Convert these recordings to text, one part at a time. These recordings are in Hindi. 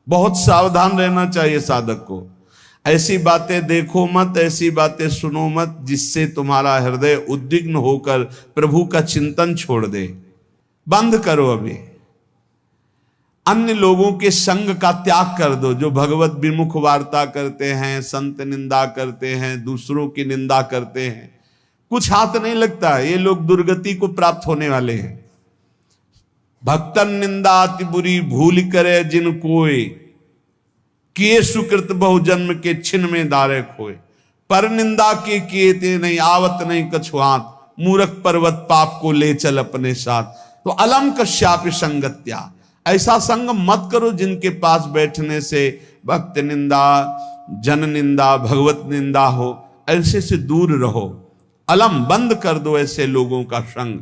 बहुत सावधान रहना चाहिए साधक को। ऐसी बातें देखो मत, ऐसी बातें सुनो मत जिससे तुम्हारा हृदय उद्विग्न होकर प्रभु का चिंतन छोड़ दे। बंद करो अभी। अन्य लोगों के संग का त्याग कर दो, जो भगवत विमुख वार्ता करते हैं, संत निंदा करते हैं, दूसरों की निंदा करते हैं। कुछ हाथ नहीं लगता, ये लोग दुर्गति को प्राप्त होने वाले हैं। भक्तन निंदा अति बुरी भूल करे जिन कोय, किए सुकृत बहु जन्म के छिन में दारे खोए। पर निंदा के किए ते नहीं आवत नहीं कछुआत, मूर्ख पर्वत पाप को ले चल अपने साथ। तो अलम कश्यापि संगत्या, ऐसा संग मत करो जिनके पास बैठने से भक्त निंदा, जन निंदा, भगवत निंदा हो। ऐसे से दूर रहो, अलम बंद कर दो ऐसे लोगों का संग।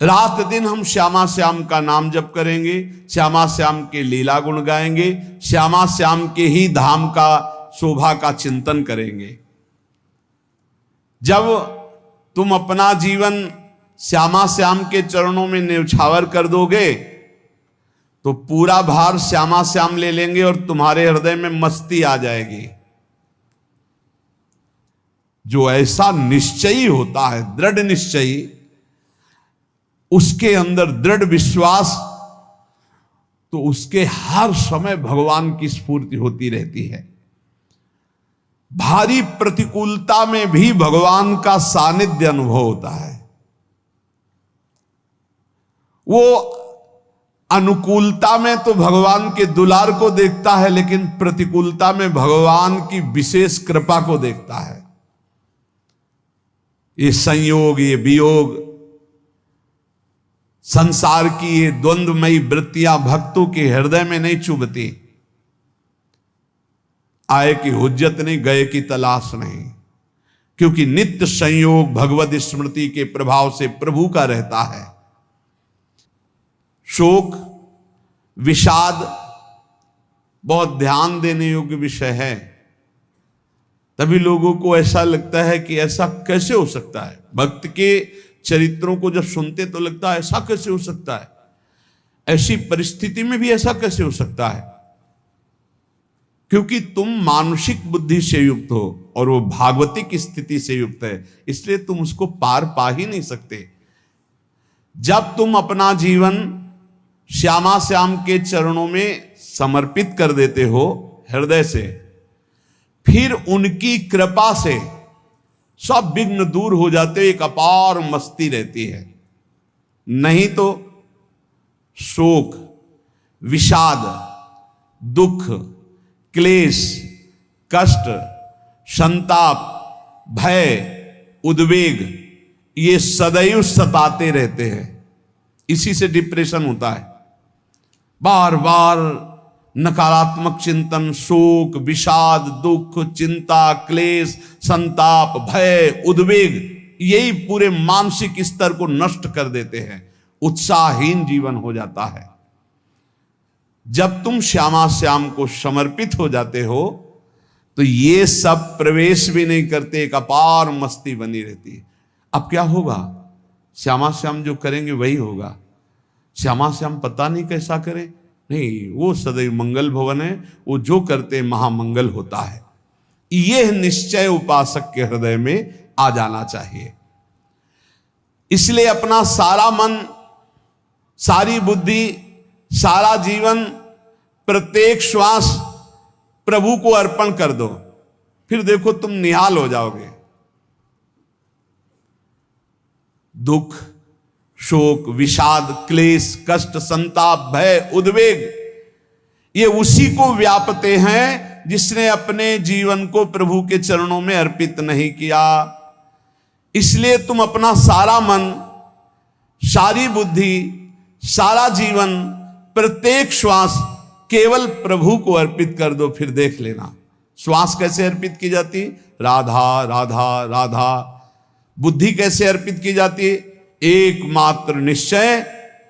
रात दिन हम श्यामा श्याम का नाम जप करेंगे, श्यामा श्याम के लीला गुण गाएंगे, श्यामा श्याम के ही धाम का शोभा का चिंतन करेंगे। जब तुम अपना जीवन श्यामा श्याम के चरणों में न्यौछावर कर दोगे तो पूरा भार श्यामा श्याम ले लेंगे और तुम्हारे हृदय में मस्ती आ जाएगी। जो ऐसा निश्चयी होता है, दृढ़ निश्चयी, उसके अंदर दृढ़ विश्वास, तो उसके हर समय भगवान की स्फूर्ति होती रहती है। भारी प्रतिकूलता में भी भगवान का सानिध्य अनुभव होता है। वो अनुकूलता में तो भगवान के दुलार को देखता है, लेकिन प्रतिकूलता में भगवान की विशेष कृपा को देखता है। ये संयोग, ये वियोग, संसार की ये द्वंद्वमयी वृत्तियां भक्तों के हृदय में नहीं चुभती। आए की हुज्जत नहीं, गए की तलाश नहीं, क्योंकि नित्य संयोग भगवत स्मृति के प्रभाव से प्रभु का रहता है। शोक, विषाद बहुत ध्यान देने योग्य विषय है। तभी लोगों को ऐसा लगता है कि ऐसा कैसे हो सकता है। भक्त के चरित्रों को जब सुनते तो लगता है ऐसा कैसे हो सकता है, ऐसी परिस्थिति में भी ऐसा कैसे हो सकता है। क्योंकि तुम मानसिक बुद्धि से युक्त हो और वो भागवतिक स्थिति से युक्त है, इसलिए तुम उसको पार पा ही नहीं सकते। जब तुम अपना जीवन श्यामा श्याम के चरणों में समर्पित कर देते हो हृदय से, फिर उनकी कृपा से सब विघ्न दूर हो जाते, एक अपार मस्ती रहती है। नहीं तो शोक, विषाद, दुख, क्लेश, कष्ट, संताप, भय, उद्वेग, ये सदैव सताते रहते हैं। इसी से डिप्रेशन होता है। बार बार नकारात्मक चिंतन, शोक, विषाद, दुख, चिंता, क्लेश, संताप, भय, उद्वेग, यही पूरे मानसिक स्तर को नष्ट कर देते हैं। उत्साहहीन जीवन हो जाता है। जब तुम श्यामा श्याम को समर्पित हो जाते हो तो ये सब प्रवेश भी नहीं करते, एक अपार मस्ती बनी रहती है। अब क्या होगा? श्यामा श्याम जो करेंगे वही होगा। श्यामा श्याम पता नहीं कैसा करें, नहीं, वो सदैव मंगल भवन है, वो जो करते महामंगल होता है। यह निश्चय उपासक के हृदय में आ जाना चाहिए। इसलिए अपना सारा मन, सारी बुद्धि, सारा जीवन, प्रत्येक श्वास प्रभु को अर्पण कर दो, फिर देखो तुम निहाल हो जाओगे। दुख, शोक, विषाद, क्लेश, कष्ट, संताप, भय, उद्वेग, ये उसी को व्यापते हैं जिसने अपने जीवन को प्रभु के चरणों में अर्पित नहीं किया। इसलिए तुम अपना सारा मन, सारी बुद्धि, सारा जीवन, प्रत्येक श्वास केवल प्रभु को अर्पित कर दो, फिर देख लेना। श्वास कैसे अर्पित की जाती? राधा राधा राधा। बुद्धि कैसे अर्पित की जाती? एकमात्र निश्चय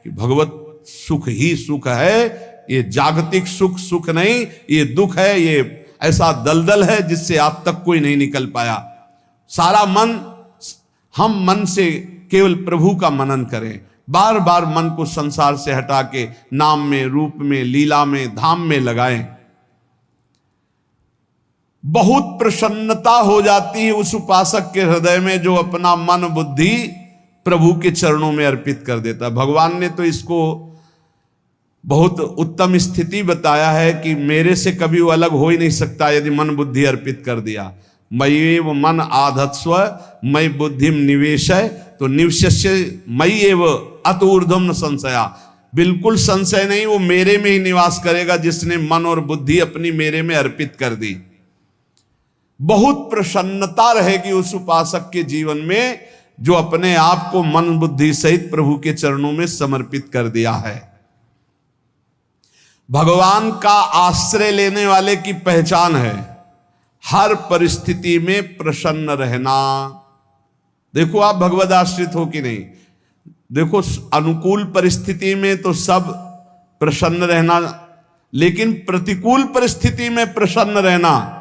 कि भगवत सुख ही सुख है, ये जागतिक सुख सुख नहीं, ये दुख है, ये ऐसा दलदल है जिससे आज तक कोई नहीं निकल पाया। सारा मन, हम मन से केवल प्रभु का मनन करें। बार बार मन को संसार से हटा के नाम में, रूप में, लीला में, धाम में लगाएं। बहुत प्रसन्नता हो जाती है उस उपासक के हृदय में जो अपना मन बुद्धि प्रभु के चरणों में अर्पित कर देता है। भगवान ने तो इसको बहुत उत्तम स्थिति बताया है कि मेरे से कभी वो अलग हो ही नहीं सकता यदि मन बुद्धि अर्पित कर दिया। मयि एव मन आधत्स्व मयि बुद्धिम निवेशय, तो निवश्य मयि एव अत ऊर्ध्वम न संशया, बिल्कुल संशय नहीं, वो मेरे में ही निवास करेगा जिसने मन और बुद्धि अपनी मेरे में अर्पित कर दी। बहुत प्रसन्नता रहेगी उस उपासक के जीवन में जो अपने आप को मन बुद्धि सहित प्रभु के चरणों में समर्पित कर दिया है। भगवान का आश्रय लेने वाले की पहचान है हर परिस्थिति में प्रसन्न रहना। देखो आप भगवद आश्रित हो कि नहीं, देखो अनुकूल परिस्थिति में तो सब प्रसन्न रहना, लेकिन प्रतिकूल परिस्थिति में प्रसन्न रहना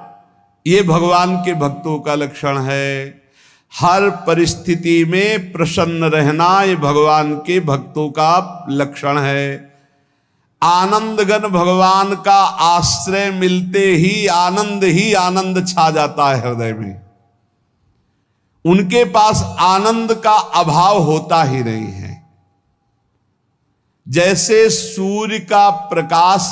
ये भगवान के भक्तों का लक्षण है। हर परिस्थिति में प्रसन्न रहना ये भगवान के भक्तों का लक्षण है। आनंदगन भगवान का आश्रय मिलते ही आनंद छा जाता है हृदय में। उनके पास आनंद का अभाव होता ही नहीं है। जैसे सूर्य का प्रकाश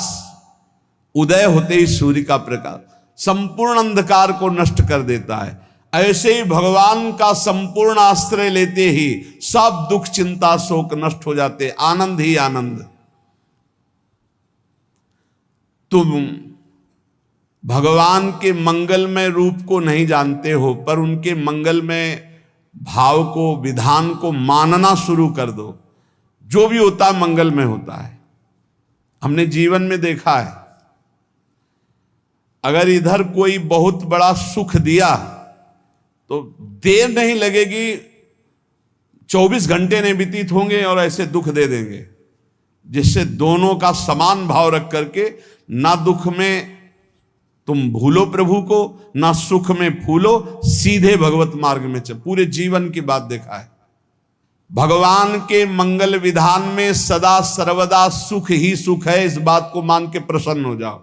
उदय होते ही सूर्य का प्रकाश संपूर्ण अंधकार को नष्ट कर देता है, ऐसे ही भगवान का संपूर्ण आश्रय लेते ही सब दुख चिंता शोक नष्ट हो जाते, आनंद ही आनंद। तुम भगवान के मंगलमय रूप को नहीं जानते हो, पर उनके मंगलमय भाव को विधान को मानना शुरू कर दो। जो भी होता है मंगलमय होता है। हमने जीवन में देखा है, अगर इधर कोई बहुत बड़ा सुख दिया तो देर नहीं लगेगी, 24 घंटे नहीं व्यतीत होंगे और ऐसे दुख दे देंगे, जिससे दोनों का समान भाव रख करके ना दुख में तुम भूलो प्रभु को, ना सुख में फूलो, सीधे भगवत मार्ग में चल। पूरे जीवन की बात देखा है। भगवान के मंगल विधान में सदा सर्वदा सुख ही सुख है, इस बात को मान के प्रसन्न हो जाओ।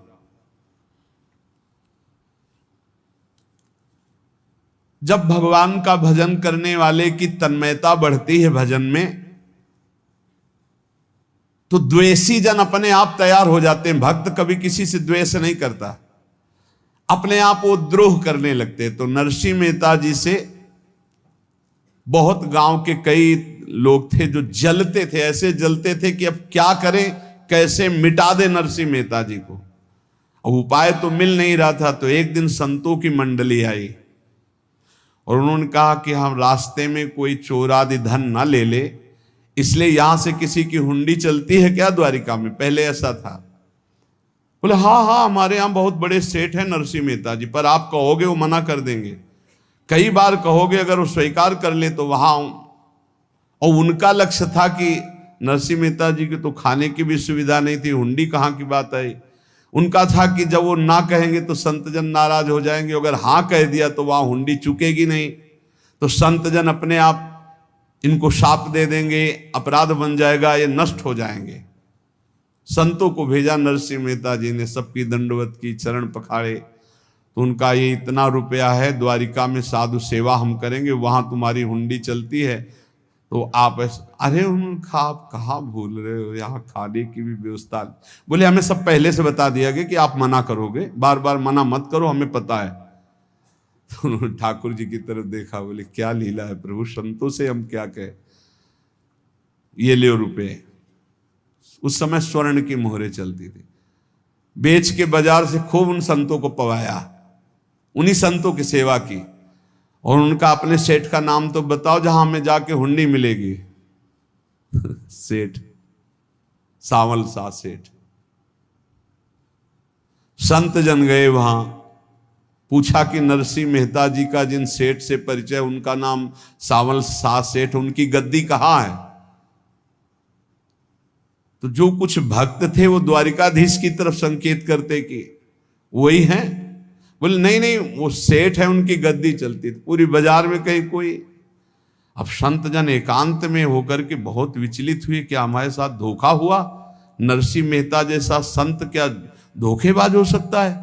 जब भगवान का भजन करने वाले की तन्मयता बढ़ती है भजन में, तो द्वेषी जन अपने आप तैयार हो जाते हैं। भक्त कभी किसी से द्वेष नहीं करता, अपने आप वो द्रोह करने लगते। तो नरसिंह मेहता जी से बहुत गांव के कई लोग थे जो जलते थे, ऐसे जलते थे कि अब क्या करें, कैसे मिटा दे नरसिंह मेहता जी को। अब उपाय तो मिल नहीं रहा था। तो एक दिन संतों की मंडली आई और उन्होंने कहा कि हम रास्ते में कोई चोर आदि धन ना ले ले, इसलिए यहां से किसी की हुंडी चलती है क्या द्वारिका में? पहले ऐसा था। बोले हाँ हमारे यहां बहुत बड़े सेठ हैं नरसिंह मेहता जी, पर आप कहोगे वो मना कर देंगे। कई बार कहोगे, अगर वो स्वीकार कर ले तो वहां। और उनका लक्ष्य था कि नरसिंह मेहता जी की तो खाने की भी सुविधा नहीं थी, हुंडी कहाँ की बात आई। उनका था कि जब वो ना कहेंगे तो संतजन नाराज हो जाएंगे, अगर हाँ कह दिया तो वहां हुंडी चुकेगी नहीं, तो संतजन अपने आप इनको शाप दे देंगे, अपराध बन जाएगा, ये नष्ट हो जाएंगे। संतों को भेजा नरसिंह मेहता जी ने, सबकी दंडवत की, चरण पखाड़े। तो उनका ये इतना रुपया है, द्वारिका में साधु सेवा हम करेंगे, वहां तुम्हारी हुंडी चलती है, तो आप अरे उनका आप कहाँ भूल रहे हो, यहाँ खाने की भी व्यवस्था। बोले हमें सब पहले से बता दिया गया कि आप मना करोगे, बार बार मना मत करो, हमें पता है। तो उन्होंने ठाकुर जी की तरफ देखा, बोले क्या लीला है प्रभु, संतों से हम क्या कहें, ये ले रुपए। उस समय स्वर्ण की मोहरें चलती थी, बेच के बाजार से खूब उन संतों को पवाया, उन्हीं संतों की सेवा की। और उनका अपने सेठ का नाम तो बताओ जहां हमें जाके हुंडी मिलेगी। सेठ सावल सा सेठ। संत जन गए वहां, पूछा कि नरसिंह मेहता जी का जिन सेठ से परिचय, उनका नाम सावल सा सेठ, उनकी गद्दी कहाँ है? तो जो कुछ भक्त थे वो द्वारिकाधीश की तरफ संकेत करते कि वही हैं। बोले नहीं वो सेठ है, उनकी गद्दी चलती थी पूरी बाजार में कहीं कोई। अब संत जन एकांत में होकर के बहुत विचलित हुए, क्या हमारे साथ धोखा हुआ? नरसिंह मेहता जैसा संत क्या धोखेबाज हो सकता है?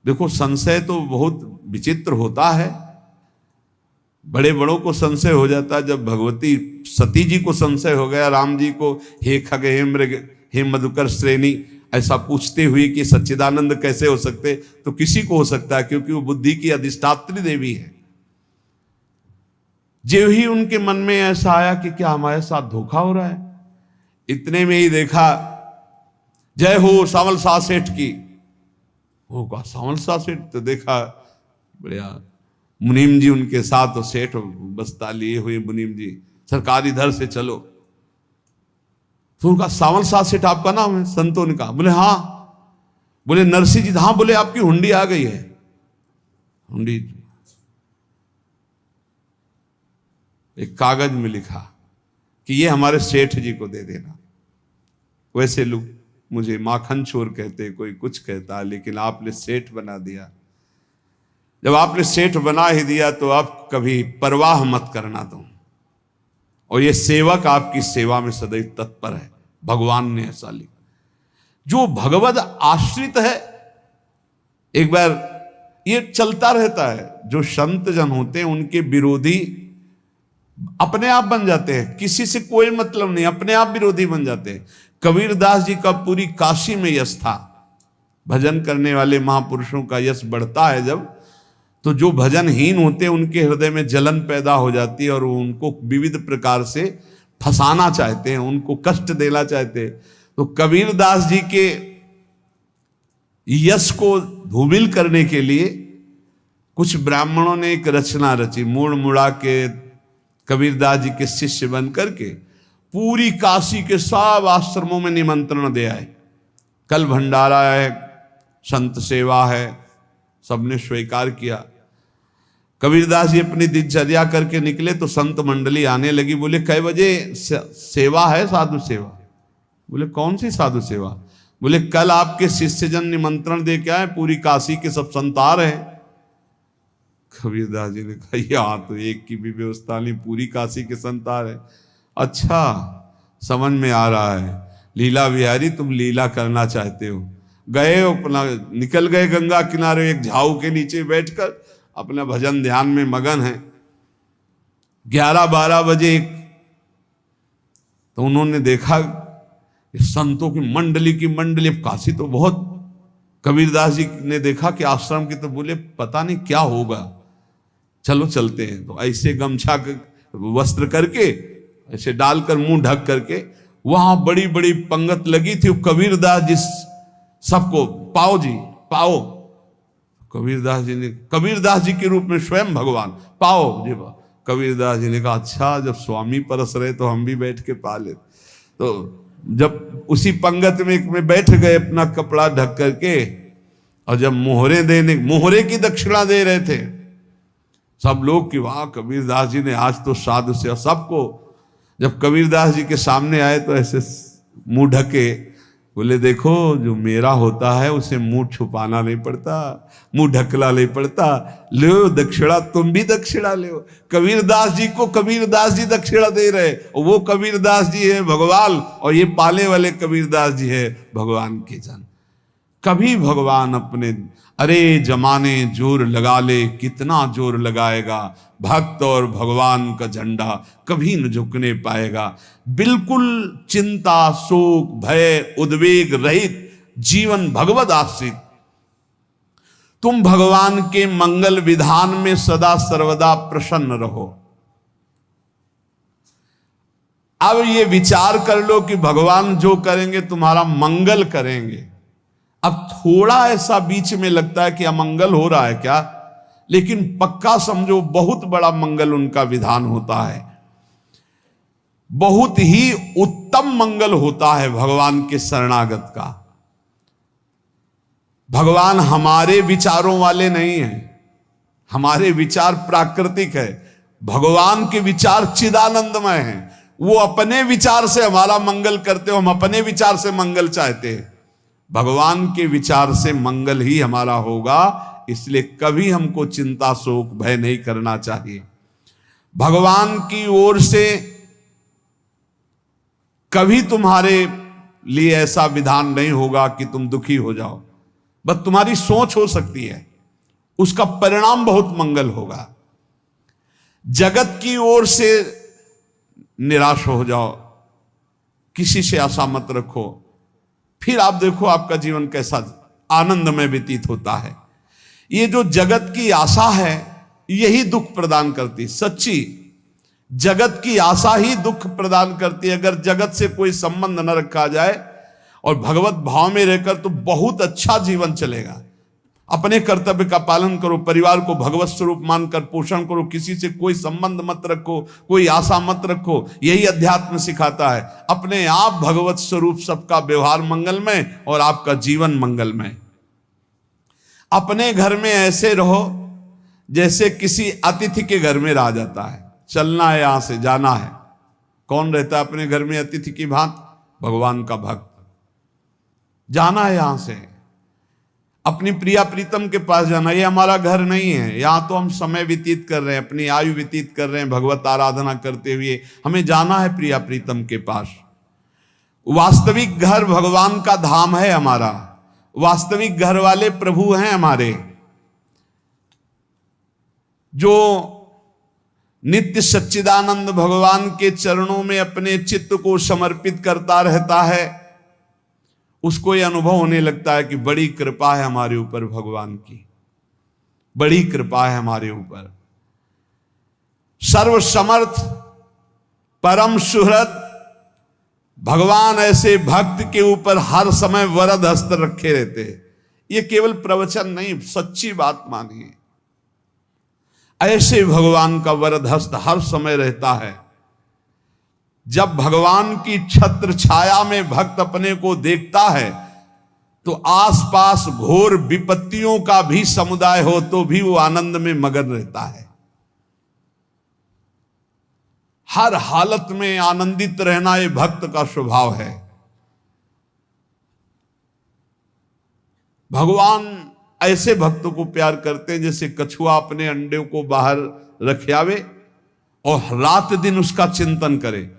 देखो संशय तो बहुत विचित्र होता है, बड़े बड़ों को संशय हो जाता है। जब भगवती सती जी को संशय हो गया, राम जी को हे खग हे मृग हे मधुकर श्रेणी ऐसा पूछते हुए कि सच्चिदानंद कैसे हो सकते, तो किसी को हो सकता है, क्योंकि वो बुद्धि की अधिष्ठात्री देवी है। जो ही उनके मन में ऐसा आया कि क्या हमारे साथ धोखा हो रहा है, इतने में ही देखा जय हो सावल शाह सेठ की। वो कहा सावल शाह सेठ, तो देखा बढ़िया मुनीम जी उनके साथ, तो सेठ बस्ता लिए हुए मुनीम जी, सरकार इधर से चलो। तो उनका सावल शाह सेठ आपका नाम है? संतों ने कहा। बोले हाँ। बोले नरसिंह जी? हाँ। बोले आपकी हुंडी आ गई है। हुंडी एक कागज में लिखा कि ये हमारे सेठ जी को दे देना। वैसे लोग मुझे माखन चोर कहते, कोई कुछ कहता, लेकिन आपने सेठ बना दिया। जब आपने सेठ बना ही दिया तो आप कभी परवाह मत करना तुम। और ये सेवक आपकी सेवा में सदैव तत्पर है, भगवान ने ऐसा लिखा। जो भगवद आश्रित है, एक बार ये चलता रहता है, जो संत जन होते हैं उनके विरोधी अपने आप बन जाते हैं, किसी से कोई मतलब नहीं, अपने आप विरोधी बन जाते हैं। कबीरदास जी का पूरी काशी में यश था। भजन करने वाले महापुरुषों का यश बढ़ता है जब, तो जो भजनहीन होते हैं उनके हृदय में जलन पैदा हो जाती है और वो उनको विविध प्रकार से फंसाना चाहते हैं, उनको कष्ट देना चाहते हैं। तो कबीरदास जी के यश को धूमिल करने के लिए कुछ ब्राह्मणों ने एक रचना रची, मुड़ मुड़ा के कबीरदास जी के शिष्य बन करके पूरी काशी के सब आश्रमों में निमंत्रण दे आए। कल भंडारा है, संत सेवा है, सबने स्वीकार किया। कबीरदास जी अपनी दिनचर्या करके निकले तो संत मंडली आने लगी। बोले कै बजे सेवा है? साधु सेवा। बोले कौन सी साधु सेवा? बोले कल आपके शिष्यजन निमंत्रण दे के आए, पूरी काशी के सब संत आ रहे हैं। कबीरदास जी ने कहा यहाँ तो एक की भी व्यवस्था नहीं, पूरी काशी के संत आ रहे। अच्छा समझ में आ रहा है, लीला बिहारी तुम लीला करना चाहते हो। गए अपना निकल गए गंगा किनारे, एक झाऊ के नीचे बैठकर अपना भजन ध्यान में मगन है। 11-12 बजे तो उन्होंने देखा संतों की मंडली, काशी तो बहुत। कबीरदास जी ने देखा कि आश्रम की, तो बोले पता नहीं क्या होगा, चलो चलते हैं। तो ऐसे गमछा वस्त्र करके ऐसे डालकर मुंह ढक करके, वहां बड़ी बड़ी पंगत लगी थी। कबीरदास जी सबको पाओ जी पाओ। कबीरदास जी के रूप में स्वयं भगवान पाओ जी। कबीरदास जी ने कहा अच्छा जब स्वामी परस रहे तो हम भी बैठ के पा ले। तो जब उसी पंगत में बैठ गए अपना कपड़ा ढक करके, और जब मोहरे की दक्षिणा दे रहे थे सब लोग कि वाह कबीरदास जी ने आज तो साधु से। सबको जब कबीरदास जी के सामने आए तो ऐसे मुंह ढके, बोले देखो जो मेरा होता है उसे मुंह छुपाना नहीं पड़ता, मुंह ढकला नहीं पड़ता। लो दक्षिणा, तुम भी दक्षिणा लो। कबीरदास जी को कबीरदास जी दक्षिणा दे रहे, वो कबीरदास जी है भगवान, और ये पाले वाले कबीरदास जी है भगवान के जन। कभी भगवान अपने अरे जमाने जोर लगा ले, कितना जोर लगाएगा, भक्त और भगवान का झंडा कभी न झुकने पाएगा। बिल्कुल चिंता शोक भय उद्वेग रहित जीवन भगवद आश्रित, तुम भगवान के मंगल विधान में सदा सर्वदा प्रसन्न रहो। अब ये विचार कर लो कि भगवान जो करेंगे तुम्हारा मंगल करेंगे। अब थोड़ा ऐसा बीच में लगता है कि अमंगल हो रहा है क्या, लेकिन पक्का समझो बहुत बड़ा मंगल उनका विधान होता है। बहुत ही उत्तम मंगल होता है भगवान के शरणागत का। भगवान हमारे विचारों वाले नहीं हैं, हमारे विचार प्राकृतिक है, भगवान के विचार चिदानंदमय हैं। वो अपने विचार से हमारा मंगल करते हो, हम अपने विचार से मंगल चाहते हैं। भगवान के विचार से मंगल ही हमारा होगा, इसलिए कभी हमको चिंता शोक भय नहीं करना चाहिए। भगवान की ओर से कभी तुम्हारे लिए ऐसा विधान नहीं होगा कि तुम दुखी हो जाओ। बस तुम्हारी सोच हो सकती है, उसका परिणाम बहुत मंगल होगा। जगत की ओर से निराश हो जाओ, किसी से आशा मत रखो, फिर आप देखो आपका जीवन कैसा आनंदमय व्यतीत होता है। ये जो जगत की आशा है यही दुख प्रदान करती, सच्ची जगत की आशा ही दुख प्रदान करती है। अगर जगत से कोई संबंध न रखा जाए और भगवत भाव में रहकर तो बहुत अच्छा जीवन चलेगा। अपने कर्तव्य का पालन करो, परिवार को भगवत स्वरूप मानकर पोषण करो, किसी से कोई संबंध मत रखो, कोई आशा मत रखो, यही अध्यात्म सिखाता है। अपने आप भगवत स्वरूप, सबका व्यवहार मंगलमय और आपका जीवन मंगलमय। अपने घर में ऐसे रहो जैसे किसी अतिथि के घर में रह जाता है। चलना है, यहां से जाना है। कौन रहता है अपने घर में अतिथि की भांति? भगवान का भक्त। जाना है यहां से, अपनी प्रिया प्रीतम के पास जाना। ये हमारा घर नहीं है, यहां तो हम समय व्यतीत कर रहे हैं, अपनी आयु व्यतीत कर रहे हैं भगवत आराधना करते हुए। हमें जाना है प्रिया प्रीतम के पास। वास्तविक घर भगवान का धाम है हमारा, वास्तविक घर वाले प्रभु हैं हमारे। जो नित्य सच्चिदानंद भगवान के चरणों में अपने चित्त को समर्पित करता रहता है, उसको यह अनुभव होने लगता है कि बड़ी कृपा है हमारे ऊपर भगवान की, बड़ी कृपा है हमारे ऊपर। सर्वसमर्थ परम सुहृद भगवान ऐसे भक्त के ऊपर हर समय वरद हस्त रखे रहते हैं। ये केवल प्रवचन नहीं, सच्ची बात मानिए। ऐसे भगवान का वरद हस्त हर समय रहता है। जब भगवान की छत्र छाया में भक्त अपने को देखता है तो आसपास घोर विपत्तियों का भी समुदाय हो तो भी वो आनंद में मगन रहता है। हर हालत में आनंदित रहना ये भक्त का स्वभाव है। भगवान ऐसे भक्तों को प्यार करते हैं जैसे कछुआ अपने अंडे को बाहर रख आवे और रात दिन उसका चिंतन करे।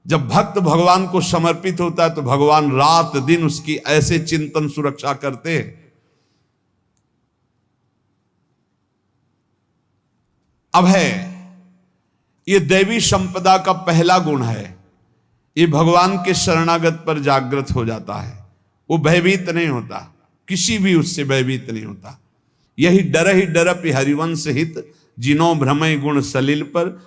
जब भक्त भगवान को समर्पित होता है तो भगवान रात दिन उसकी ऐसे चिंतन सुरक्षा करते हैं। अभय, ये दैवी संपदा का पहला गुण है। ये भगवान के शरणागत पर जागृत हो जाता है, वो भयभीत नहीं होता, किसी भी उससे भयभीत नहीं होता। यही डर ही डरप हरिवंश हित, जिनो भ्रमय गुण सलिल पर।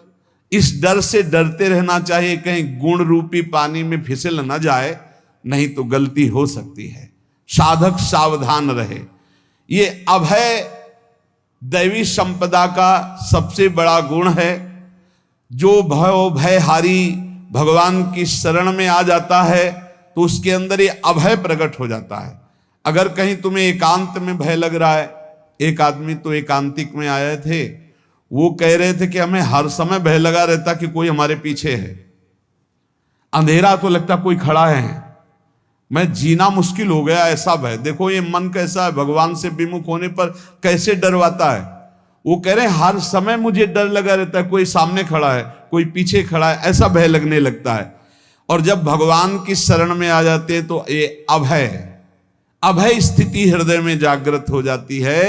इस डर से डरते रहना चाहिए कहीं गुण रूपी पानी में फिसल न जाए, नहीं तो गलती हो सकती है। साधक सावधान रहे। ये अभय दैवी संपदा का सबसे बड़ा गुण है। जो भयहारी भगवान की शरण में आ जाता है तो उसके अंदर ये अभय प्रकट हो जाता है। अगर कहीं तुम्हें एकांत में भय लग रहा है, एक आदमी तो एकांतिक में आए थे, वो कह रहे थे कि हमें हर समय भय लगा रहता कि कोई हमारे पीछे है, अंधेरा तो लगता कोई खड़ा है, मैं जीना मुश्किल हो गया, ऐसा भय। देखो ये मन कैसा है, भगवान से विमुख होने पर कैसे डरवाता है। वो कह रहे हैं हर समय मुझे डर लगा रहता है, कोई सामने खड़ा है, कोई पीछे खड़ा है, ऐसा भय लगने लगता है। और जब भगवान की शरण में आ जाते हैं तो ये अभय स्थिति हृदय में जागृत हो जाती है।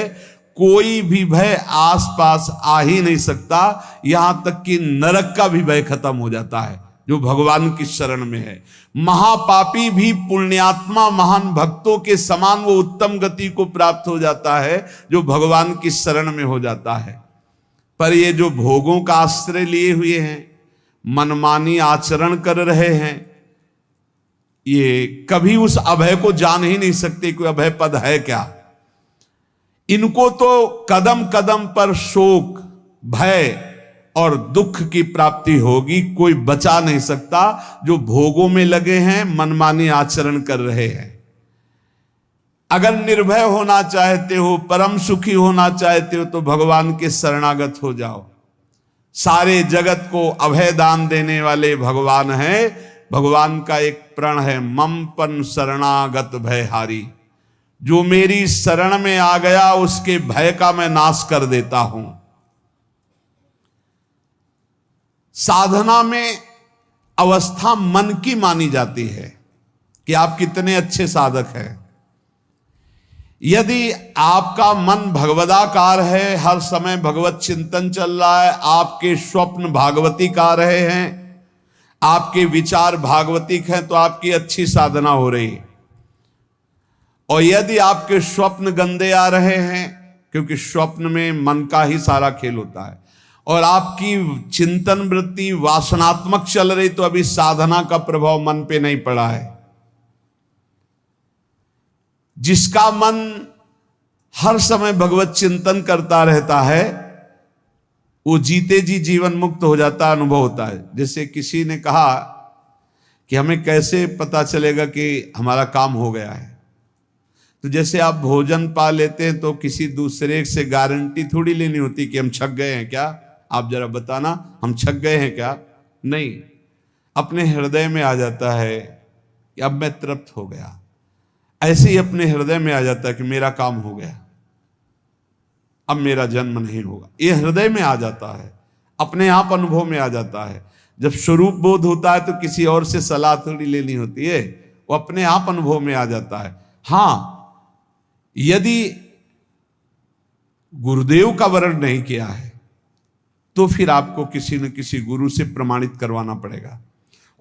कोई भी भय आसपास आ ही नहीं सकता, यहां तक कि नरक का भी भय खत्म हो जाता है जो भगवान की शरण में है। महापापी भी पुण्यात्मा महान भक्तों के समान वो उत्तम गति को प्राप्त हो जाता है जो भगवान की शरण में हो जाता है। पर ये जो भोगों का आश्रय लिए हुए हैं, मनमानी आचरण कर रहे हैं, ये कभी उस अभय को जान ही नहीं सकते कोई अभय पद है क्या। इनको तो कदम कदम पर शोक, भय और दुख की प्राप्ति होगी, कोई बचा नहीं सकता। जो भोगों में लगे हैं, मनमानी आचरण कर रहे हैं। अगर निर्भय होना चाहते हो, परम सुखी होना चाहते हो तो भगवान के शरणागत हो जाओ। सारे जगत को अभय दान देने वाले भगवान हैं। भगवान का एक प्रण है, ममपन शरणागत भयहारी। जो मेरी शरण में आ गया उसके भय का मैं नाश कर देता हूं। साधना में अवस्था मन की मानी जाती है कि आप कितने अच्छे साधक हैं। यदि आपका मन भगवदाकार है, हर समय भगवत चिंतन चल रहा है, आपके स्वप्न भागवतिक आ रहे हैं, आपके विचार भागवतिक हैं, तो आपकी अच्छी साधना हो रही है। और यदि आपके स्वप्न गंदे आ रहे हैं, क्योंकि स्वप्न में मन का ही सारा खेल होता है, और आपकी चिंतन वृत्ति वासनात्मक चल रही, तो अभी साधना का प्रभाव मन पे नहीं पड़ा है। जिसका मन हर समय भगवत चिंतन करता रहता है, वो जीते जी जीवन मुक्त हो जाता अनुभव होता है। जैसे किसी ने कहा कि हमें कैसे पता चलेगा कि हमारा काम हो गया है, तो जैसे आप भोजन पा लेते हैं तो किसी दूसरे से गारंटी थोड़ी लेनी होती कि हम छक गए हैं क्या, आप जरा बताना हम छक गए हैं क्या। नहीं, अपने हृदय में आ जाता है कि अब मैं तृप्त हो गया। ऐसे ही अपने हृदय में आ जाता है कि मेरा काम हो गया, अब मेरा जन्म नहीं होगा। ये हृदय में आ जाता है, अपने आप अनुभव में आ जाता है। जब स्वरूप बोध होता है तो किसी और से सलाह थोड़ी लेनी होती है, वो अपने आप अनुभव में आ जाता है। हाँ, यदि गुरुदेव का वर्ण नहीं किया है तो फिर आपको किसी न किसी गुरु से प्रमाणित करवाना पड़ेगा।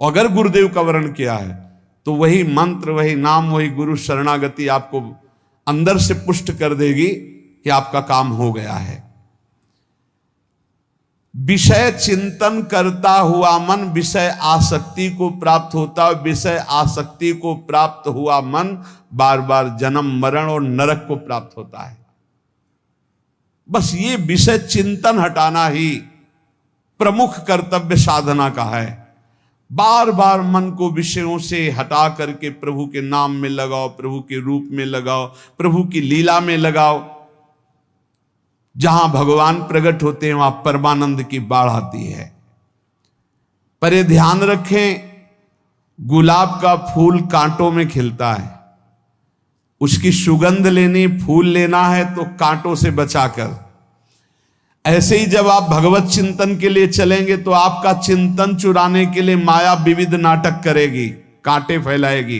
अगर गुरुदेव का वर्ण किया है तो वही मंत्र, वही नाम, वही गुरु शरणागति आपको अंदर से पुष्ट कर देगी कि आपका काम हो गया है। विषय चिंतन करता हुआ मन विषय आसक्ति को प्राप्त होता है। विषय आसक्ति को प्राप्त हुआ मन बार बार जन्म मरण और नरक को प्राप्त होता है। बस ये विषय चिंतन हटाना ही प्रमुख कर्तव्य साधना का है। बार बार मन को विषयों से हटा करके प्रभु के नाम में लगाओ, प्रभु के रूप में लगाओ, प्रभु की लीला में लगाओ। जहां भगवान प्रकट होते हैं वहां परमानंद की बाढ़ आती है। पर ये ध्यान रखें, गुलाब का फूल कांटों में खिलता है, उसकी सुगंध लेनी, फूल लेना है तो कांटों से बचाकर। ऐसे ही जब आप भगवत चिंतन के लिए चलेंगे तो आपका चिंतन चुराने के लिए माया विविध नाटक करेगी, कांटे फैलाएगी।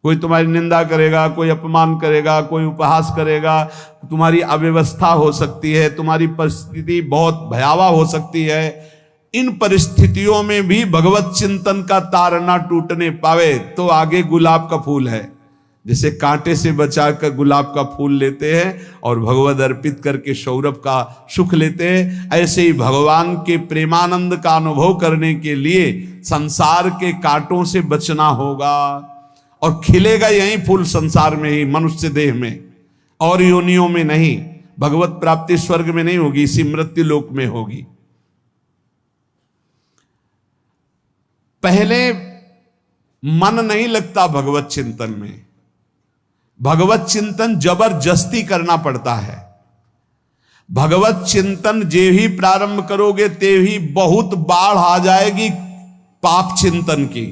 कोई तुम्हारी निंदा करेगा, कोई अपमान करेगा, कोई उपहास करेगा, तुम्हारी अव्यवस्था हो सकती है, तुम्हारी परिस्थिति बहुत भयावह हो सकती है। इन परिस्थितियों में भी भगवत चिंतन का तार ना टूटने पावे तो आगे गुलाब का फूल है। जैसे कांटे से बचाकर गुलाब का फूल लेते हैं और भगवद अर्पित करके सौरभ का सुख लेते हैं, ऐसे ही भगवान के प्रेमानंद का अनुभव करने के लिए संसार के कांटों से बचना होगा। और खिलेगा यही फूल संसार में ही, मनुष्य देह में, और योनियों में नहीं। भगवत प्राप्ति स्वर्ग में नहीं होगी, इसी मृत्यु लोक में होगी। पहले मन नहीं लगता भगवत चिंतन में, भगवत चिंतन जबरदस्ती करना पड़ता है। भगवत चिंतन जे ही प्रारंभ करोगे ते ही बहुत बाढ़ आ जाएगी पाप चिंतन की।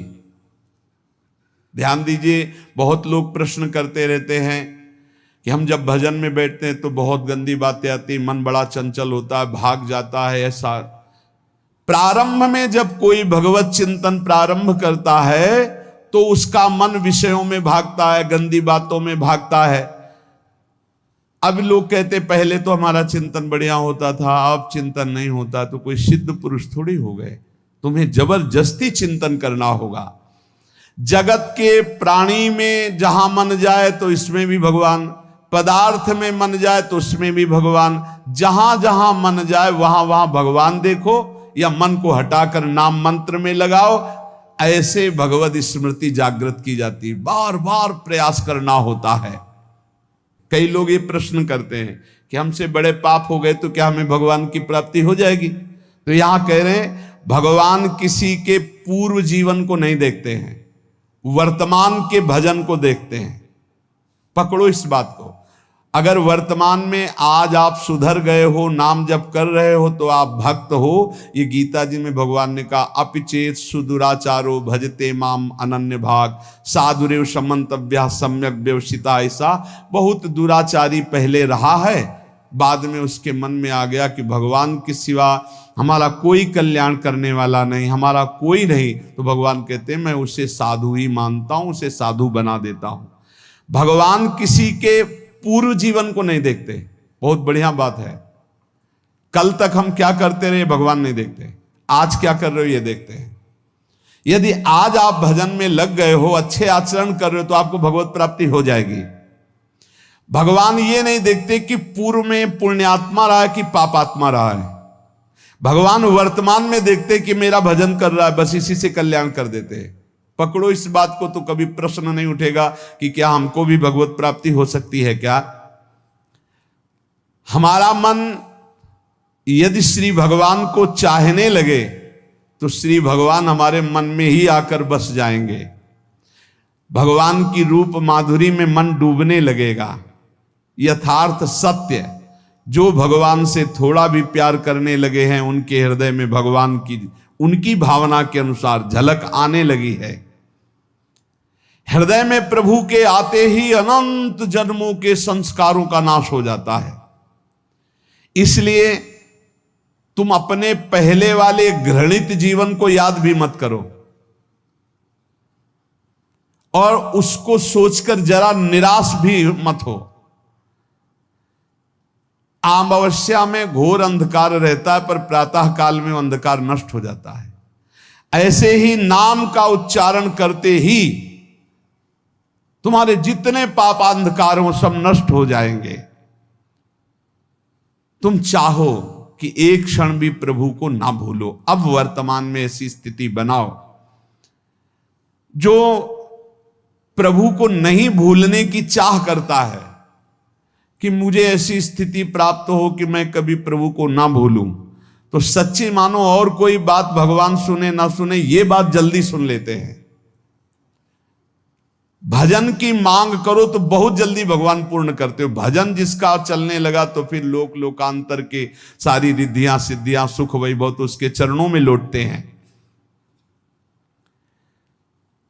ध्यान दीजिए, बहुत लोग प्रश्न करते रहते हैं कि हम जब भजन में बैठते हैं तो बहुत गंदी बातें आती, मन बड़ा चंचल होता है, भाग जाता है। ऐसा प्रारंभ में जब कोई भगवत चिंतन प्रारंभ करता है तो उसका मन विषयों में भागता है, गंदी बातों में भागता है। अब लोग कहते पहले तो हमारा चिंतन बढ़िया होता था, अब चिंतन नहीं होता। तो कोई सिद्ध पुरुष थोड़ी हो गए, तुम्हें जबरदस्ती चिंतन करना होगा। जगत के प्राणी में जहां मन जाए तो इसमें भी भगवान, पदार्थ में मन जाए तो उसमें भी भगवान। जहां जहां मन जाए वहां वहां भगवान देखो, या मन को हटाकर नाम मंत्र में लगाओ। ऐसे भगवत स्मृति जागृत की जाती, बार बार प्रयास करना होता है। कई लोग ये प्रश्न करते हैं कि हमसे बड़े पाप हो गए तो क्या हमें भगवान की प्राप्ति हो जाएगी? तो यहां कह रहे हैं भगवान किसी के पूर्व जीवन को नहीं देखते हैं, वर्तमान के भजन को देखते हैं। पकड़ो इस बात को। अगर वर्तमान में आज आप सुधर गए हो, नाम जप कर रहे हो, तो आप भक्त हो। ये गीता जी में भगवान ने कहा, अपिचेत सुदुराचारो भजते माम अनन्य भाग साधुरेव समंतव्या सम्यक व्यवसिता। ऐसा बहुत दुराचारी पहले रहा है, बाद में उसके मन में आ गया कि भगवान के सिवा हमारा कोई कल्याण करने वाला नहीं, हमारा कोई नहीं। तो भगवान कहते हैं मैं उसे साधु ही मानता हूं, उसे साधु बना देता हूं। भगवान किसी के पूर्व जीवन को नहीं देखते। बहुत बढ़िया बात है। कल तक हम क्या करते रहे भगवान नहीं देखते, आज क्या कर रहे हो ये देखते हैं। यदि आज आप भजन में लग गए हो, अच्छे आचरण कर रहे हो, तो आपको भगवत प्राप्ति हो जाएगी। भगवान ये नहीं देखते कि पूर्व में पुण्यात्मा रहा है कि पापात्मा रहा है। भगवान वर्तमान में देखते कि मेरा भजन कर रहा है, बस इसी से कल्याण कर देते हैं। पकड़ो इस बात को, तो कभी प्रश्न नहीं उठेगा कि क्या हमको भी भगवत प्राप्ति हो सकती है क्या। हमारा मन यदि श्री भगवान को चाहने लगे तो श्री भगवान हमारे मन में ही आकर बस जाएंगे। भगवान की रूप माधुरी में मन डूबने लगेगा। यथार्थ सत्य, जो भगवान से थोड़ा भी प्यार करने लगे हैं उनके हृदय में भगवान की उनकी भावना के अनुसार झलक आने लगी है। हृदय में प्रभु के आते ही अनंत जन्मों के संस्कारों का नाश हो जाता है। इसलिए तुम अपने पहले वाले घृणित जीवन को याद भी मत करो और उसको सोचकर जरा निराश भी मत हो। अमावस्या में घोर अंधकार रहता है, पर प्रातः काल में अंधकार नष्ट हो जाता है। ऐसे ही नाम का उच्चारण करते ही तुम्हारे जितने पाप अंधकार हो सब नष्ट हो जाएंगे। तुम चाहो कि एक क्षण भी प्रभु को ना भूलो। अब वर्तमान में ऐसी स्थिति बनाओ। जो प्रभु को नहीं भूलने की चाह करता है कि मुझे ऐसी स्थिति प्राप्त हो कि मैं कभी प्रभु को ना भूलूं, तो सच्ची मानो और कोई बात भगवान सुने ना सुने, ये बात जल्दी सुन लेते हैं। भजन की मांग करो तो बहुत जल्दी भगवान पूर्ण करते हो। भजन जिसका चलने लगा तो फिर लोक लोकांतर के सारी रिद्धियां सिद्धियां सुख वैभव तो उसके चरणों में लौटते हैं।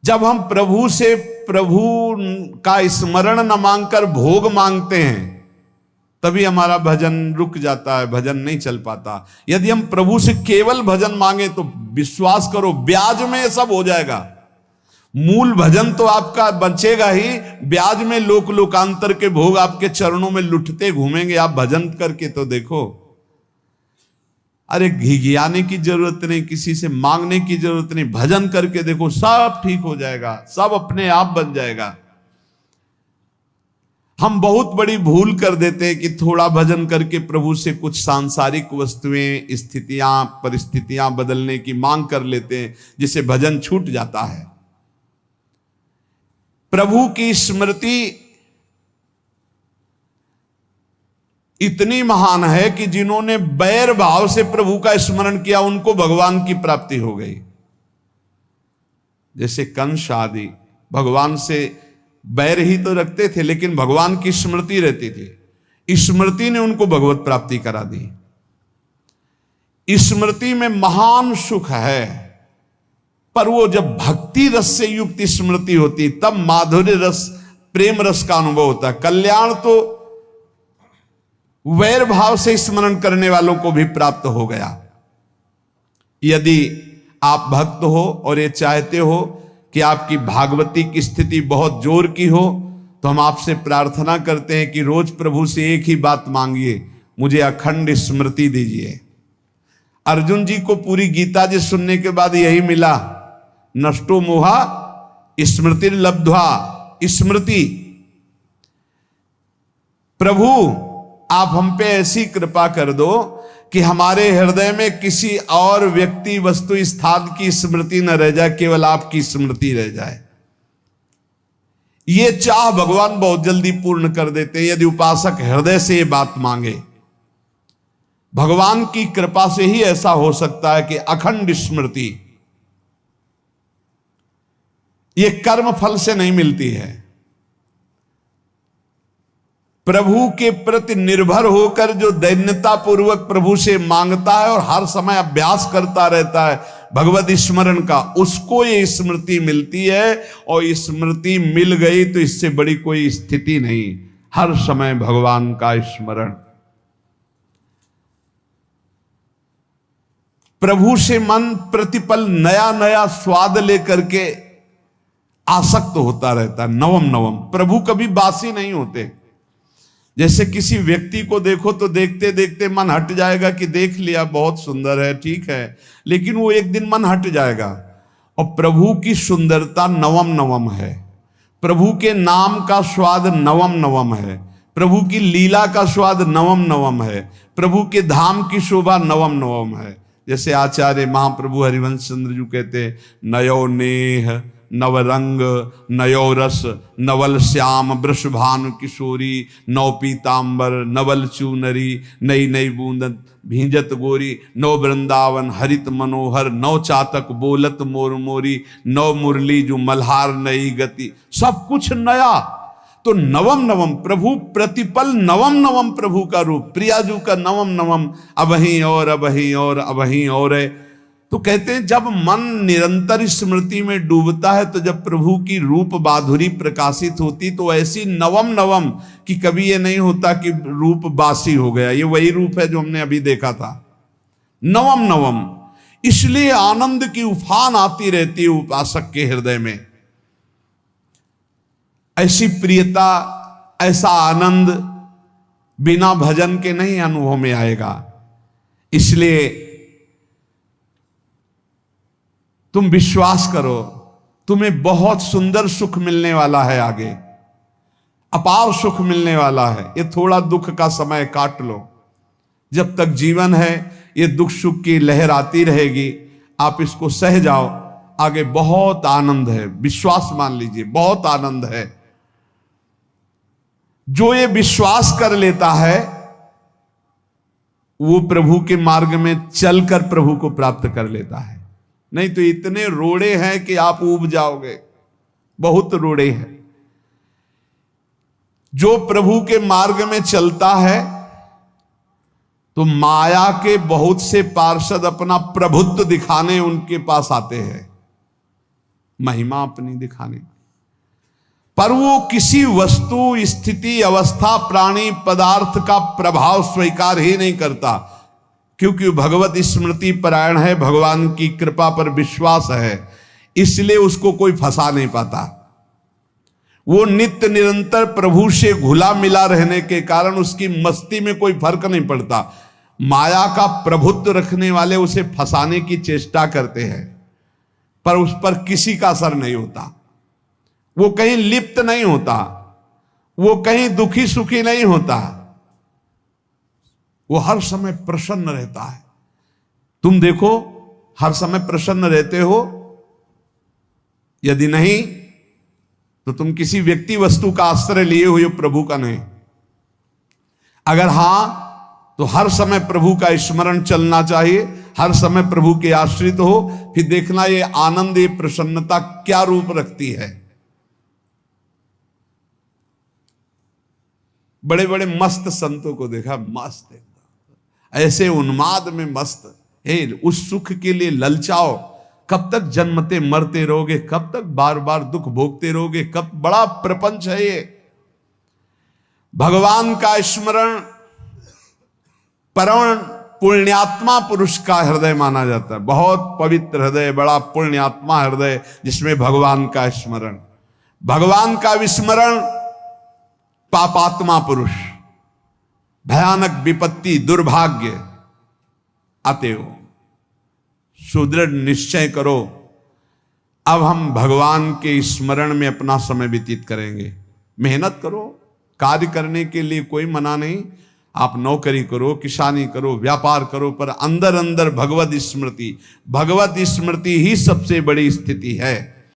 जब हम प्रभु से प्रभु का स्मरण न मांगकर भोग मांगते हैं तभी हमारा भजन रुक जाता है, भजन नहीं चल पाता। यदि हम प्रभु से केवल भजन मांगे तो विश्वास करो ब्याज में सब हो जाएगा। मूल भजन तो आपका बचेगा ही, ब्याज में लोक लोकांतर के भोग आपके चरणों में लुटते घूमेंगे। आप भजन करके तो देखो। अरे घिघियाने की जरूरत नहीं, किसी से मांगने की जरूरत नहीं, भजन करके देखो सब ठीक हो जाएगा, सब अपने आप बन जाएगा। हम बहुत बड़ी भूल कर देते हैं कि थोड़ा भजन करके प्रभु से कुछ सांसारिक वस्तुएं, स्थितियां, परिस्थितियां बदलने की मांग कर लेते हैं, जिससे भजन छूट जाता है। प्रभु की स्मृति इतनी महान है कि जिन्होंने बैर भाव से प्रभु का स्मरण किया उनको भगवान की प्राप्ति हो गई। जैसे कंस आदि भगवान से बैर ही तो रखते थे, लेकिन भगवान की स्मृति रहती थी। स्मृति ने उनको भगवत प्राप्ति करा दी। स्मृति में महान सुख है, पर वो जब भक्ति रस से युक्त स्मृति होती तब माधुर्य रस, प्रेम रस का अनुभव होता है। कल्याण तो वैर भाव से स्मरण करने वालों को भी प्राप्त हो गया। यदि आप भक्त हो और ये चाहते हो कि आपकी भागवती की स्थिति बहुत जोर की हो, तो हम आपसे प्रार्थना करते हैं कि रोज प्रभु से एक ही बात मांगिए, मुझे अखंड स्मृति दीजिए। अर्जुन जी को पूरी गीता जी सुनने के बाद यही मिला, नष्टो मोहा स्मृति लब्ध्वा। स्मृति, प्रभु आप हम पे ऐसी कृपा कर दो कि हमारे हृदय में किसी और व्यक्ति, वस्तु, स्थान की स्मृति न रह जाए, केवल आपकी स्मृति रह जाए। ये चाह भगवान बहुत जल्दी पूर्ण कर देते हैं यदि उपासक हृदय से ये बात मांगे। भगवान की कृपा से ही ऐसा हो सकता है कि अखंड स्मृति ये कर्म फल से नहीं मिलती है। प्रभु के प्रति निर्भर होकर जो दैन्यता पूर्वक प्रभु से मांगता है और हर समय अभ्यास करता रहता है भगवत स्मरण का, उसको ये स्मृति मिलती है। और स्मृति मिल गई तो इससे बड़ी कोई स्थिति नहीं, हर समय भगवान का स्मरण। प्रभु से मन प्रतिपल नया नया स्वाद लेकर के आसक्त होता रहता है, नवम नवम। प्रभु कभी बासी नहीं होते। जैसे किसी व्यक्ति को देखो तो देखते देखते मन हट जाएगा कि देख लिया, बहुत सुंदर है, ठीक है, लेकिन वो एक दिन मन हट जाएगा। और प्रभु की सुंदरता नवम नवम है, प्रभु के नाम का स्वाद नवम नवम है, प्रभु की लीला का स्वाद नवम नवम है, प्रभु के धाम की शोभा नवम नवम है। जैसे आचार्य महाप्रभु हरिवंश चंद्र जी कहते, नयो नेह नवरंग नयो रस नवल श्याम वृषभानु किशोरी, नौ पीतांबर नवल चूनरी, नई नई बूंदन भींजत गोरी, नौ वृंदावन हरित मनोहर, नौ चातक बोलत मोर मोरी, नौ मुरली जो मल्हार नई गति, सब कुछ नया। तो नवम नवम प्रभु, प्रतिपल नवम नवम प्रभु का रूप, प्रियाजू का नवम नवम, अबहीं और अबहीं और अबहीं और है। तो कहते हैं जब मन निरंतर स्मृति में डूबता है, तो जब प्रभु की रूप माधुरी प्रकाशित होती तो ऐसी नवम नवम कि कभी ये नहीं होता कि रूप बासी हो गया। ये वही रूप है जो हमने अभी देखा था, नवम नवम। इसलिए आनंद की उफान आती रहती है उपासक के हृदय में। ऐसी प्रियता, ऐसा आनंद बिना भजन के नहीं अनुभव में आएगा। इसलिए तुम विश्वास करो, तुम्हें बहुत सुंदर सुख मिलने वाला है, आगे अपार सुख मिलने वाला है। ये थोड़ा दुख का समय काट लो, जब तक जीवन है ये दुख सुख की लहर आती रहेगी, आप इसको सह जाओ, आगे बहुत आनंद है। विश्वास मान लीजिए, बहुत आनंद है। जो ये विश्वास कर लेता है वो प्रभु के मार्ग में चलकर प्रभु को प्राप्त कर लेता है। नहीं तो इतने रोड़े हैं कि आप ऊब जाओगे, बहुत रोड़े हैं। जो प्रभु के मार्ग में चलता है तो माया के बहुत से पार्षद अपना प्रभुत्व दिखाने उनके पास आते हैं, महिमा अपनी दिखाने, पर वो किसी वस्तु, स्थिति, अवस्था, प्राणी, पदार्थ का प्रभाव स्वीकार ही नहीं करता, क्योंकि भगवत स्मृति परायण है, भगवान की कृपा पर विश्वास है, इसलिए उसको कोई फंसा नहीं पाता। वो नित्य निरंतर प्रभु से घुला मिला रहने के कारण उसकी मस्ती में कोई फर्क नहीं पड़ता। माया का प्रभुत्व रखने वाले उसे फंसाने की चेष्टा करते हैं, पर उस पर किसी का असर नहीं होता। वो कहीं लिप्त नहीं होता, वो कहीं दुखी सुखी नहीं होता, वो हर समय प्रसन्न रहता है। तुम देखो, हर समय प्रसन्न रहते हो? यदि नहीं तो तुम किसी व्यक्ति वस्तु का आश्रय लिए हुए हो, प्रभु का नहीं। अगर हां तो हर समय प्रभु का स्मरण चलना चाहिए, हर समय प्रभु के आश्रित हो, फिर देखना ये आनंद, ये प्रसन्नता क्या रूप रखती है। बड़े बड़े मस्त संतों को देखा, मस्त है, ऐसे उन्माद में मस्त है। उस सुख के लिए ललचाओ, कब तक जन्मते मरते रहोगे, कब तक बार बार दुख भोगते रहोगे, कब? बड़ा प्रपंच है ये। भगवान का स्मरण परम पुण्यात्मा पुरुष का हृदय माना जाता है। बहुत पवित्र हृदय, बड़ा पुण्यात्मा हृदय, जिसमें भगवान का स्मरण, भगवान का विस्मरण पापात्मा पुरुष, भयानक विपत्ति, दुर्भाग्य आते हो। सुदृढ़ निश्चय करो, अब हम भगवान के स्मरण में अपना समय व्यतीत करेंगे। मेहनत करो, कार्य करने के लिए कोई मना नहीं, आप नौकरी करो, किसानी करो, व्यापार करो, पर अंदर अंदर भगवत स्मृति ही सबसे बड़ी स्थिति है।